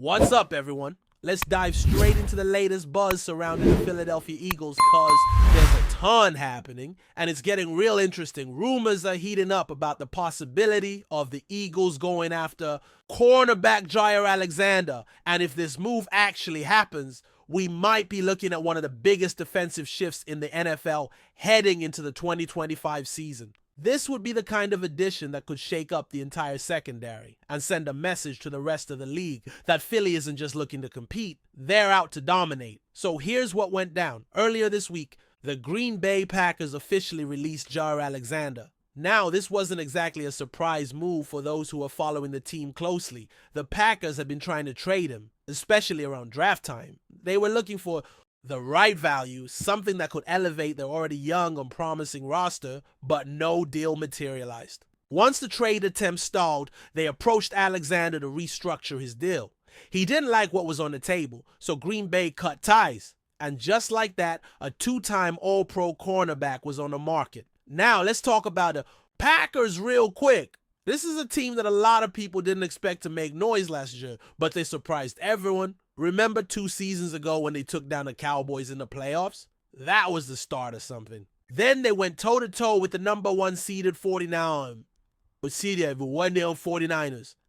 What's up, everyone? Let's dive straight into the latest buzz surrounding the Philadelphia Eagles because there's a ton happening and it's getting real interesting. Rumors are heating up about the possibility of the Eagles going after cornerback Jaire Alexander, and if this move actually happens, we might be looking at one of the biggest defensive shifts in the NFL heading into the 2025 season. This would be the kind of addition that could shake up the entire secondary and send a message to the rest of the league that Philly isn't just looking to compete, they're out to dominate. So here's what went down. Earlier this week, the Green Bay Packers officially released Jaire Alexander. Now, this wasn't exactly a surprise move for those who are following the team closely. The Packers have been trying to trade him, especially around draft time. They were looking for the right value, something that could elevate their already young and promising roster, but no deal materialized. Once the trade attempt stalled, they approached Alexander to restructure his deal. He didn't like what was on the table, so Green Bay cut ties. And just like that, a two-time All-Pro cornerback was on the market. Now, let's talk about the Packers real quick. This is a team that a lot of people didn't expect to make noise last year, but they surprised everyone. Remember 2 seasons ago when they took down the Cowboys in the playoffs? That was the start of something. Then they went toe-to-toe with the number 1 seeded 49ers.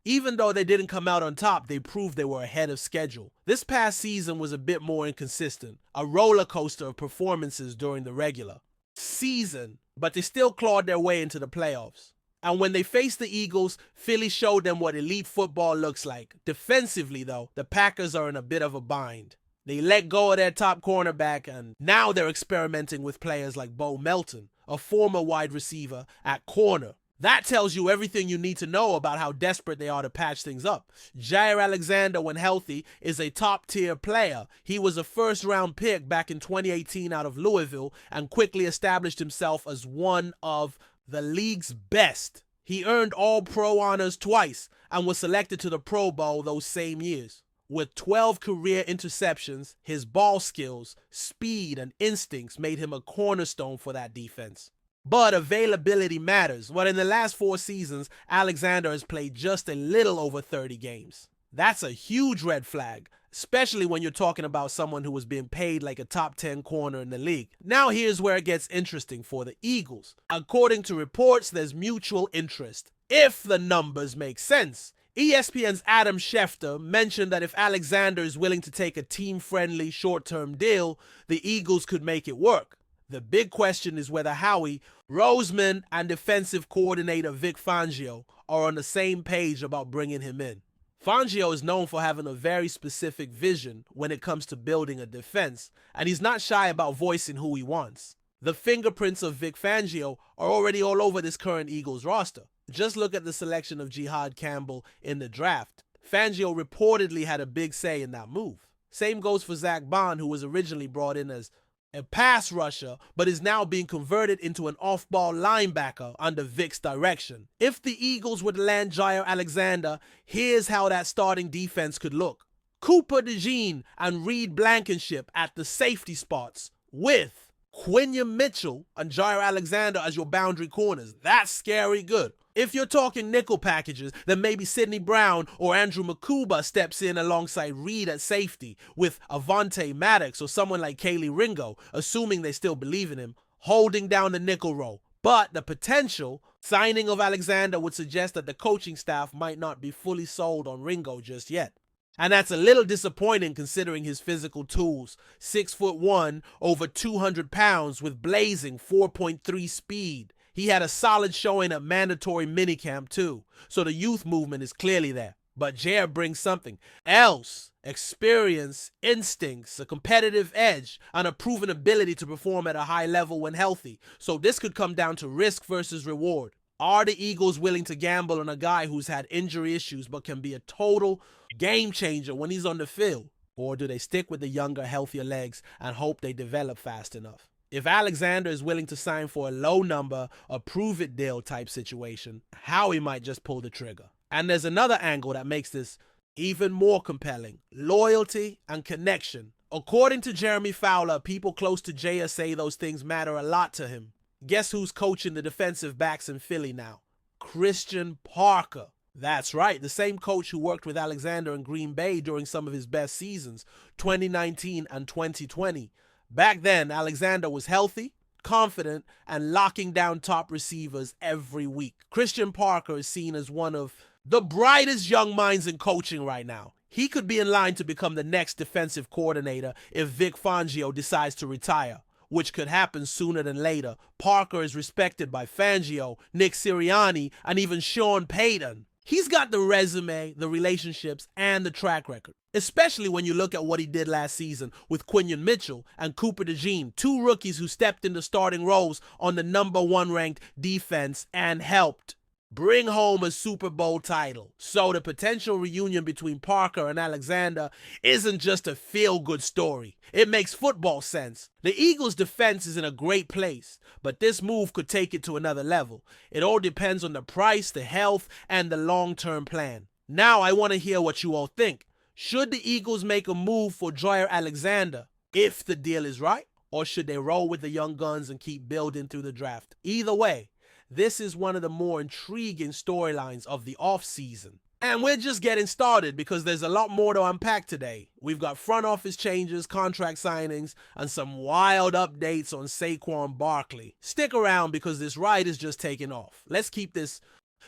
Even though they didn't come out on top, they proved they were ahead of schedule. This past season was a bit more inconsistent, a roller coaster of performances during the regular season, but they still clawed their way into the playoffs. And when they faced the Eagles, Philly showed them what elite football looks like. Defensively, though, the Packers are in a bit of a bind. They let go of their top cornerback, and now they're experimenting with players like Bo Melton, a former wide receiver, at corner. That tells you everything you need to know about how desperate they are to patch things up. Jaire Alexander, when healthy, is a top-tier player. He was a first-round pick back in 2018 out of Louisville and quickly established himself as one of the league's best. He earned All-Pro honors twice and was selected to the Pro Bowl those same years. With 12 career interceptions, his ball skills, speed, and instincts made him a cornerstone for that defense. But availability matters. But in the last 4 seasons, Alexander has played just a little over 30 games. That's a huge red flag, especially when you're talking about someone who was being paid like a top 10 corner in the league. Now here's where it gets interesting for the Eagles. According to reports, there's mutual interest, if the numbers make sense. ESPN's Adam Schefter mentioned that if Alexander is willing to take a team-friendly short-term deal, the Eagles could make it work. The big question is whether Howie, Roseman, and defensive coordinator Vic Fangio are on the same page about bringing him in. Fangio is known for having a very specific vision when it comes to building a defense, and he's not shy about voicing who he wants. The fingerprints of Vic Fangio are already all over this current Eagles roster. Just look at the selection of Jihad Campbell in the draft. Fangio reportedly had a big say in that move. Same goes for Zach Bond, who was originally brought in as a pass rusher, but is now being converted into an off-ball linebacker under Vic's direction. If the Eagles would land Jaire Alexander, here's how that starting defense could look. Cooper DeJean and Reed Blankenship at the safety spots, with Quenya Mitchell and Jaire Alexander as your boundary corners. That's scary good. If you're talking nickel packages, then maybe Sidney Brown or Andrew Makuba steps in alongside Reed at safety, with Avonte Maddox or someone like Kaylee Ringo, assuming they still believe in him, holding down the nickel role. But the potential signing of Alexander would suggest that the coaching staff might not be fully sold on Ringo just yet. And that's a little disappointing considering his physical tools. 6'1", over 200 pounds with blazing 4.3 speed. He had a solid showing at mandatory minicamp too, so the youth movement is clearly there. But Jaire brings something else: experience, instincts, a competitive edge, and a proven ability to perform at a high level when healthy. So this could come down to risk versus reward. Are the Eagles willing to gamble on a guy who's had injury issues but can be a total game changer when he's on the field? Or do they stick with the younger, healthier legs and hope they develop fast enough? If Alexander is willing to sign for a low number, a prove-it deal type situation, Howie might just pull the trigger. And there's another angle that makes this even more compelling: loyalty and connection. According to Jeremy Fowler, people close to Jaire say those things matter a lot to him. Guess who's coaching the defensive backs in Philly now? Christian Parker. That's right, the same coach who worked with Alexander in Green Bay during some of his best seasons, 2019 and 2020. Back then, Alexander was healthy, confident, and locking down top receivers every week. Christian Parker is seen as one of the brightest young minds in coaching right now. He could be in line to become the next defensive coordinator if Vic Fangio decides to retire, which could happen sooner than later. Parker is respected by Fangio, Nick Sirianni, and even Sean Payton. He's got the resume, the relationships, and the track record, especially when you look at what he did last season with Quinyon Mitchell and Cooper DeJean, two rookies who stepped into starting roles on the #1 ranked defense and helped bring home a Super Bowl title. So the potential reunion between Parker and Alexander isn't just a feel-good story. It makes football sense. The Eagles' defense is in a great place, but this move could take it to another level. It all depends on the price, the health, and the long-term plan. Now I want to hear what you all think. Should the Eagles make a move for Jaire Alexander if the deal is right, or should they roll with the young guns and keep building through the draft? Either way, this is one of the more intriguing storylines of the offseason. And we're just getting started because there's a lot more to unpack today. We've got front office changes, contract signings, and some wild updates on Saquon Barkley. Stick around because this ride is just taking off. Let's keep this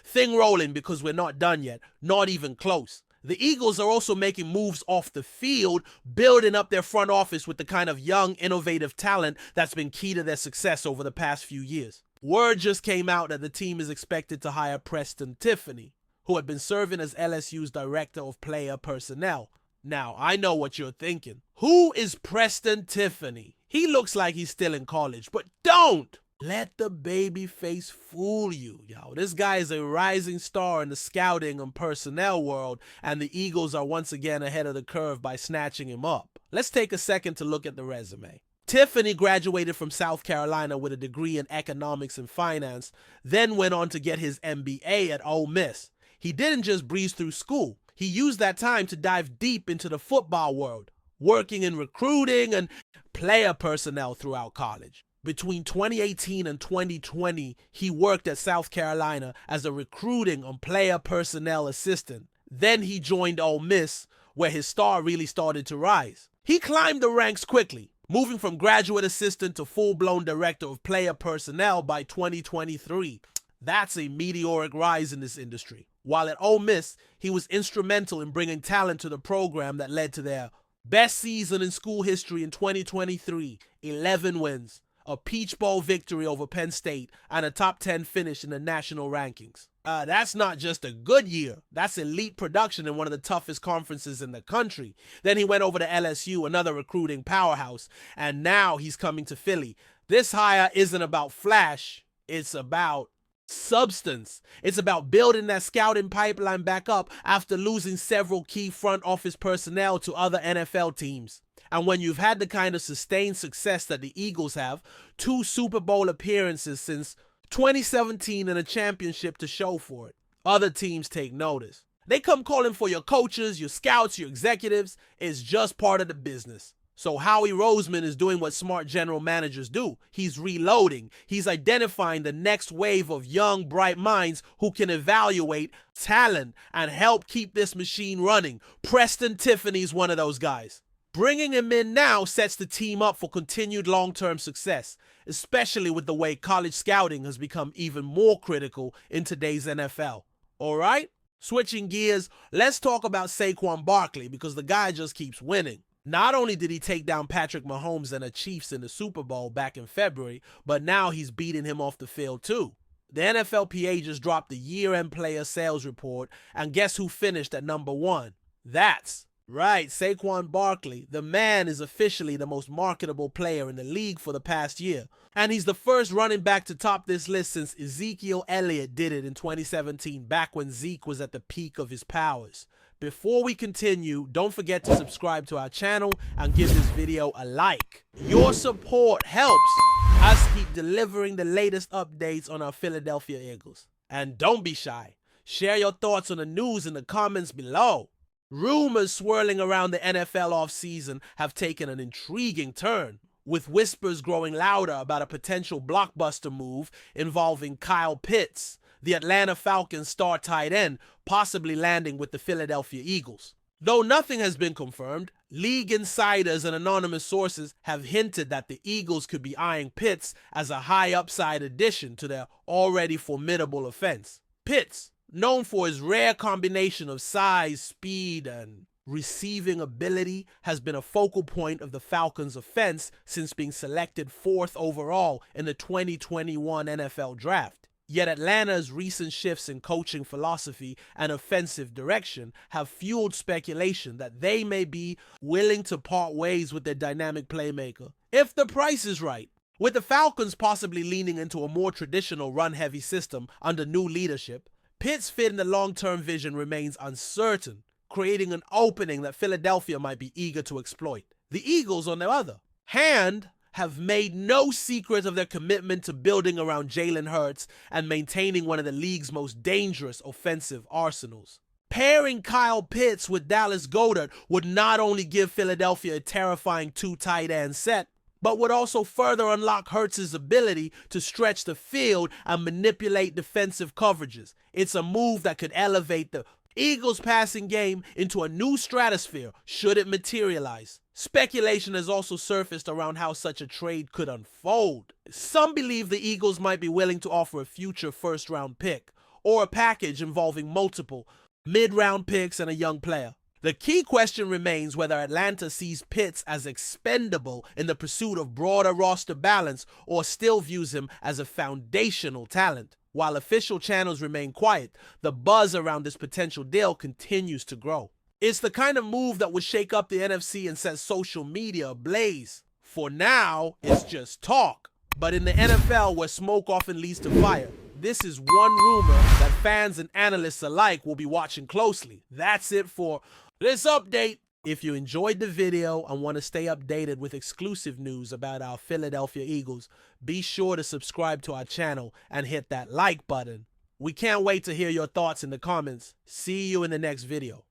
thing rolling because we're not done yet, not even close. The Eagles are also making moves off the field, building up their front office with the kind of young, innovative talent that's been key to their success over the past few years. Word just came out that the team is expected to hire Preston Tiffany, who had been serving as LSU's Director of Player Personnel. Now, I know what you're thinking. Who is Preston Tiffany? He looks like he's still in college, but don't let the baby face fool you, yo. This guy is a rising star in the scouting and personnel world, and the Eagles are once again ahead of the curve by snatching him up. Let's take a second to look at the resume. Tiffany graduated from South Carolina with a degree in economics and finance, then went on to get his MBA at Ole Miss. He didn't just breeze through school. He used that time to dive deep into the football world, working in recruiting and player personnel throughout college. Between 2018 and 2020, he worked at South Carolina as a recruiting and player personnel assistant. Then he joined Ole Miss, where his star really started to rise. He climbed the ranks quickly, moving from graduate assistant to full-blown director of player personnel by 2023. That's a meteoric rise in this industry. While at Ole Miss, he was instrumental in bringing talent to the program that led to their best season in school history in 2023, 11 wins, a Peach Bowl victory over Penn State, and a top 10 finish in the national rankings. That's not just a good year. That's elite production in one of the toughest conferences in the country. Then he went over to LSU, another recruiting powerhouse, and now he's coming to Philly. This hire isn't about flash. It's about substance. It's about building that scouting pipeline back up after losing several key front office personnel to other NFL teams. And when you've had the kind of sustained success that the Eagles have, 2 Super Bowl appearances since 2017 and a championship to show for it, other teams take notice. They come calling for your coaches, your scouts, your executives. It's just part of the business. So Howie Roseman is doing what smart general managers do. He's reloading. He's identifying the next wave of young, bright minds who can evaluate talent and help keep this machine running. Preston Tiffany's one of those guys. Bringing him in now sets the team up for continued long-term success, especially with the way college scouting has become even more critical in today's NFL. All right? Switching gears, let's talk about Saquon Barkley because the guy just keeps winning. Not only did he take down Patrick Mahomes and the Chiefs in the Super Bowl back in February, but now he's beating him off the field too. The NFLPA just dropped the year-end player sales report, and guess who finished at number 1? That's right, Saquon Barkley. The man is officially the most marketable player in the league for the past year. And he's the first running back to top this list since Ezekiel Elliott did it in 2017, back when Zeke was at the peak of his powers. Before we continue, don't forget to subscribe to our channel and give this video a like. Your support helps us keep delivering the latest updates on our Philadelphia Eagles. And don't be shy. Share your thoughts on the news in the comments below. Rumors swirling around the NFL offseason have taken an intriguing turn, with whispers growing louder about a potential blockbuster move involving Kyle Pitts, the Atlanta Falcons star tight end possibly landing with the Philadelphia Eagles. Though nothing has been confirmed, league insiders and anonymous sources have hinted that the Eagles could be eyeing Pitts as a high upside addition to their already formidable offense. Pitts, known for his rare combination of size, speed, and receiving ability, has been a focal point of the Falcons' offense since being selected 4th overall in the 2021 NFL Draft. Yet Atlanta's recent shifts in coaching philosophy and offensive direction have fueled speculation that they may be willing to part ways with their dynamic playmaker if the price is right. With the Falcons possibly leaning into a more traditional run-heavy system under new leadership, Pitts' fit in the long-term vision remains uncertain, creating an opening that Philadelphia might be eager to exploit. The Eagles, on the other hand, have made no secret of their commitment to building around Jalen Hurts and maintaining one of the league's most dangerous offensive arsenals. Pairing Kyle Pitts with Dallas Goedert would not only give Philadelphia a terrifying 2 tight end set, but would also further unlock Hurts' ability to stretch the field and manipulate defensive coverages. It's a move that could elevate the Eagles' passing game into a new stratosphere should it materialize. Speculation has also surfaced around how such a trade could unfold. Some believe the Eagles might be willing to offer a future first-round pick, or a package involving multiple mid-round picks and a young player. The key question remains whether Atlanta sees Pitts as expendable in the pursuit of broader roster balance or still views him as a foundational talent. While official channels remain quiet, the buzz around this potential deal continues to grow. It's the kind of move that would shake up the NFC and set social media ablaze. For now, it's just talk. But in the NFL, where smoke often leads to fire, this is one rumor that fans and analysts alike will be watching closely. That's it for this update. If you enjoyed the video and want to stay updated with exclusive news about our Philadelphia Eagles, be sure to subscribe to our channel and hit that like button. We can't wait to hear your thoughts in the comments. See you in the next video.